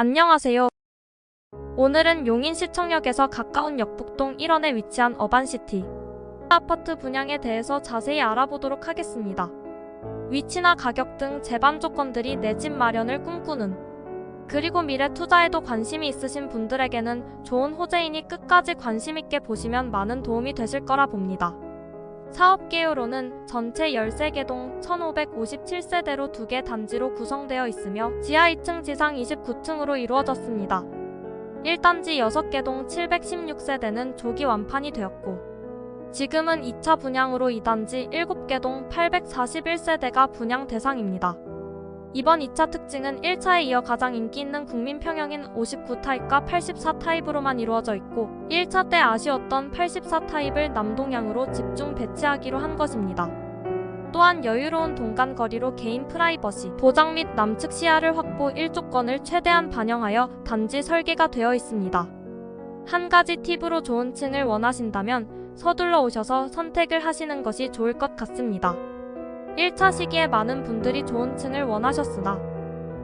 안녕하세요. 오늘은 용인시청역에서 가까운 역북동 1원에 위치한 어반시티 아파트 분양에 대해서 자세히 알아보도록 하겠습니다. 위치나 가격 등 제반 조건들이 내 집 마련을 꿈꾸는, 그리고 미래 투자에도 관심이 있으신 분들에게는 좋은 호재이니 끝까지 관심있게 보시면 많은 도움이 되실 거라 봅니다. 사업 개요로는 전체 13개 동 1557세대로 2개 단지로 구성되어 있으며 지하 2층 지상 29층으로 이루어졌습니다. 1단지 6개 동 716세대는 조기 완판이 되었고, 지금은 2차 분양으로 2단지 7개 동 841세대가 분양 대상입니다. 이번 2차 특징은 1차에 이어 가장 인기 있는 국민평형인 59타입과 84타입으로만 이루어져 있고, 1차 때 아쉬웠던 84타입을 남동향으로 집중 배치하기로 한 것입니다. 또한 여유로운 동간 거리로 개인 프라이버시 보장 및 남측 시야를 확보 1조건을 최대한 반영하여 단지 설계가 되어 있습니다. 한 가지 팁으로 좋은 층을 원하신다면 서둘러 오셔서 선택을 하시는 것이 좋을 것 같습니다. 1차 시기에 많은 분들이 좋은 층을 원하셨으나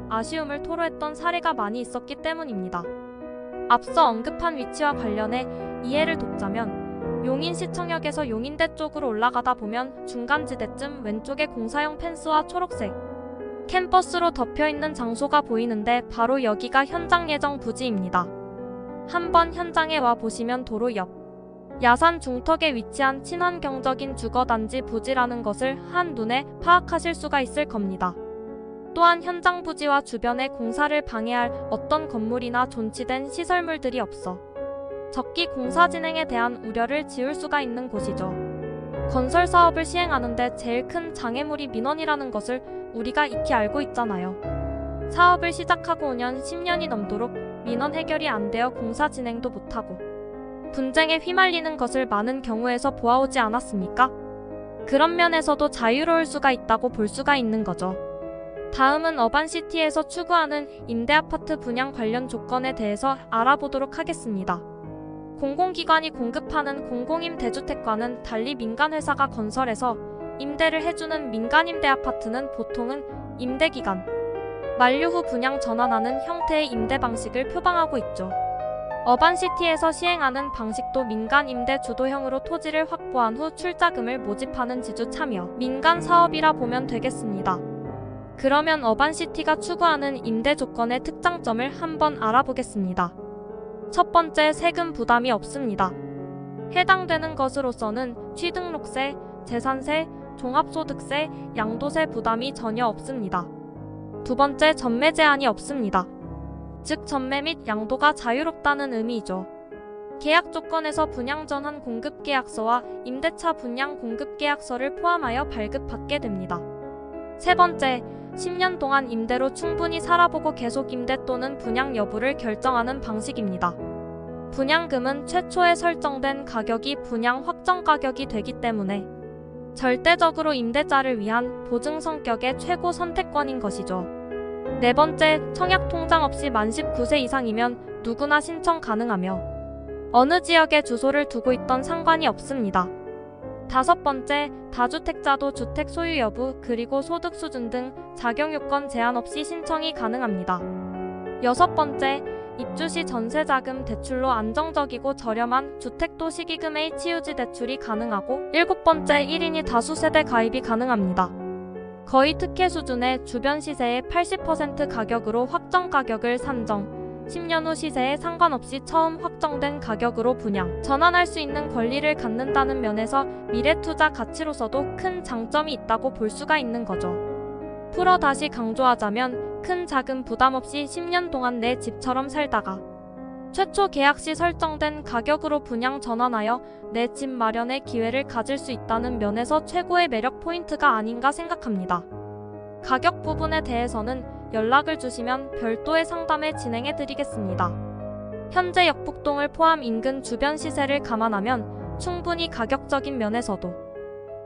아쉬움을 토로했던 사례가 많이 있었기 때문입니다. 앞서 언급한 위치와 관련해 이해를 돕자면, 용인시청역에서 용인대 쪽으로 올라가다 보면 중간지대쯤 왼쪽에 공사용 펜스와 초록색 캠퍼스로 덮여있는 장소가 보이는데 바로 여기가 현장 예정 부지입니다. 한번 현장에 와 보시면 도로 옆 야산 중턱에 위치한 친환경적인 주거단지 부지라는 것을 한눈에 파악하실 수가 있을 겁니다. 또한 현장 부지와 주변에 공사를 방해할 어떤 건물이나 존치된 시설물들이 없어 적기 공사 진행에 대한 우려를 지울 수가 있는 곳이죠. 건설 사업을 시행하는데 제일 큰 장애물이 민원이라는 것을 우리가 익히 알고 있잖아요. 사업을 시작하고 5년, 10년이 넘도록 민원 해결이 안 되어 공사 진행도 못하고 분쟁에 휘말리는 것을 많은 경우에서 보아오지 않았습니까? 그런 면에서도 자유로울 수가 있다고 볼 수가 있는 거죠. 다음은 어반시티에서 추구하는 임대아파트 분양 관련 조건에 대해서 알아보도록 하겠습니다. 공공기관이 공급하는 공공임대주택과는 달리 민간회사가 건설해서 임대를 해주는 민간임대아파트는 보통은 임대기간 만료 후 분양 전환하는 형태의 임대 방식을 표방하고 있죠. 어반시티에서 시행하는 방식도 민간 임대 주도형으로 토지를 확보한 후 출자금을 모집하는 지주 참여 민간 사업이라 보면 되겠습니다. 그러면 어반시티가 추구하는 임대 조건의 특장점을 한번 알아보겠습니다. 첫 번째, 세금 부담이 없습니다. 해당되는 것으로서는 취등록세, 재산세, 종합소득세, 양도세 부담이 전혀 없습니다. 두 번째, 전매 제한이 없습니다. 즉 전매 및 양도가 자유롭다는 의미이죠. 계약 조건에서 분양 전환 공급계약서와 임대차 분양 공급계약서를 포함하여 발급받게 됩니다. 세 번째, 10년 동안 임대로 충분히 살아보고 계속 임대 또는 분양 여부를 결정하는 방식입니다. 분양금은 최초에 설정된 가격이 분양 확정 가격이 되기 때문에 절대적으로 임대자를 위한 보증 성격의 최고 선택권인 것이죠. 네 번째, 청약 통장 없이 만 19세 이상이면 누구나 신청 가능하며 어느 지역에 주소를 두고 있던 상관이 없습니다. 다섯 번째, 다주택자도 주택 소유 여부 그리고 소득 수준 등 작용 요건 제한 없이 신청이 가능합니다. 여섯 번째, 입주 시 전세자금 대출로 안정적이고 저렴한 주택도시기금 H유지 대출이 가능하고, 일곱 번째, 1인이 다수세대 가입이 가능합니다. 거의 특혜 수준의 주변 시세의 80% 가격으로 확정 가격을 산정, 10년 후 시세에 상관없이 처음 확정된 가격으로 분양, 전환할 수 있는 권리를 갖는다는 면에서 미래투자 가치로서도 큰 장점이 있다고 볼 수가 있는 거죠. 풀어 다시 강조하자면 큰 자금 부담 없이 10년 동안 내 집처럼 살다가 최초 계약 시 설정된 가격으로 분양 전환하여 내 집 마련의 기회를 가질 수 있다는 면에서 최고의 매력 포인트가 아닌가 생각합니다. 가격 부분에 대해서는 연락을 주시면 별도의 상담을 진행해 드리겠습니다. 현재 역북동을 포함 인근 주변 시세를 감안하면 충분히 가격적인 면에서도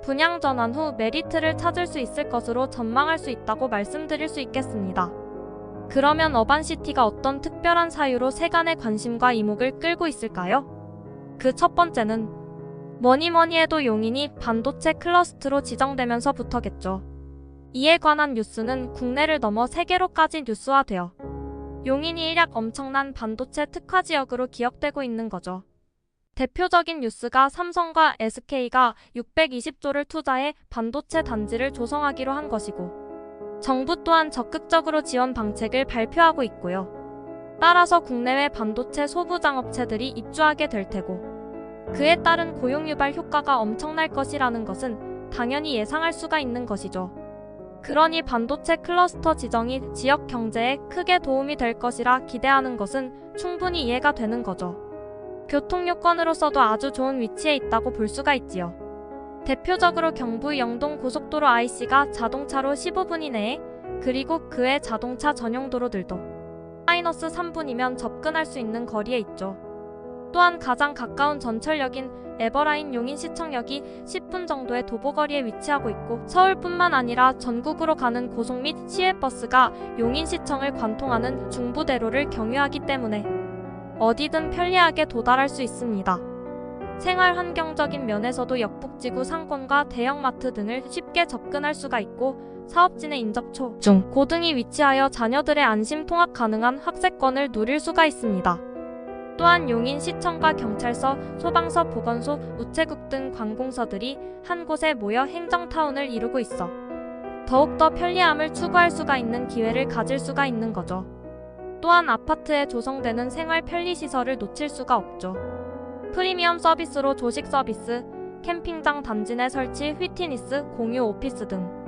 분양 전환 후 메리트를 찾을 수 있을 것으로 전망할 수 있다고 말씀드릴 수 있겠습니다. 그러면 어반시티가 어떤 특별한 사유로 세간의 관심과 이목을 끌고 있을까요? 그 첫 번째는 뭐니뭐니 해도 용인이 반도체 클러스터로 지정되면서부터겠죠. 이에 관한 뉴스는 국내를 넘어 세계로까지 뉴스화되어 용인이 일약 엄청난 반도체 특화 지역으로 기억되고 있는 거죠. 대표적인 뉴스가 삼성과 SK가 620조를 투자해 반도체 단지를 조성하기로 한 것이고, 정부 또한 적극적으로 지원 방책을 발표하고 있고요. 따라서 국내외 반도체 소부장업체들이 입주하게 될 테고, 그에 따른 고용 유발 효과가 엄청날 것이라는 것은 당연히 예상할 수가 있는 것이죠. 그러니 반도체 클러스터 지정이 지역 경제에 크게 도움이 될 것이라 기대하는 것은 충분히 이해가 되는 거죠. 교통 요건으로서도 아주 좋은 위치에 있다고 볼 수가 있지요. 대표적으로 경부 영동 고속도로 IC가 자동차로 15분 이내에, 그리고 그 외 자동차 전용 도로들도 마이너스 3분이면 접근할 수 있는 거리에 있죠. 또한 가장 가까운 전철역인 에버라인 용인시청역이 10분 정도의 도보거리에 위치하고 있고, 서울뿐만 아니라 전국으로 가는 고속 및 시외버스가 용인시청을 관통하는 중부대로를 경유하기 때문에 어디든 편리하게 도달할 수 있습니다. 생활 환경적인 면에서도 역북지구 상권과 대형마트 등을 쉽게 접근할 수가 있고, 사업진의 인접 초, 중, 고 등이 위치하여 자녀들의 안심 통학 가능한 학세권을 누릴 수가 있습니다. 또한 용인시청과 경찰서, 소방서, 보건소, 우체국 등 관공서들이 한 곳에 모여 행정타운을 이루고 있어 더욱더 편리함을 추구할 수가 있는 기회를 가질 수가 있는 거죠. 또한 아파트에 조성되는 생활 편리시설을 놓칠 수가 없죠. 프리미엄 서비스로 조식 서비스, 캠핑장 단지 내 설치, 휘트니스, 공유 오피스 등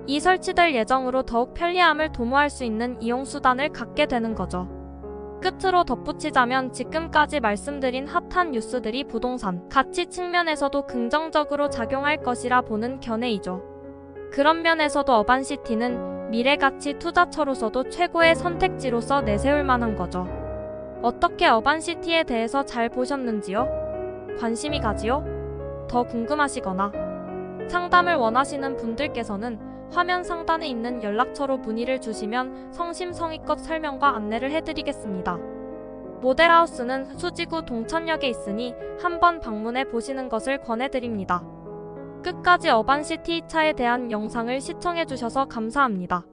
이 설치될 예정으로 더욱 편리함을 도모할 수 있는 이용수단을 갖게 되는 거죠. 끝으로 덧붙이자면 지금까지 말씀드린 핫한 뉴스들이 부동산 가치 측면에서도 긍정적으로 작용할 것이라 보는 견해이죠. 그런 면에서도 어반시티는 미래가치 투자처로서도 최고의 선택지로서 내세울 만한 거죠. 어떻게 어반시티에 대해서 잘 보셨는지요? 관심이 가지요? 더 궁금하시거나 상담을 원하시는 분들께서는 화면 상단에 있는 연락처로 문의를 주시면 성심성의껏 설명과 안내를 해드리겠습니다. 모델하우스는 수지구 동천역에 있으니 한번 방문해 보시는 것을 권해드립니다. 끝까지 어반시티 2차에 대한 영상을 시청해주셔서 감사합니다.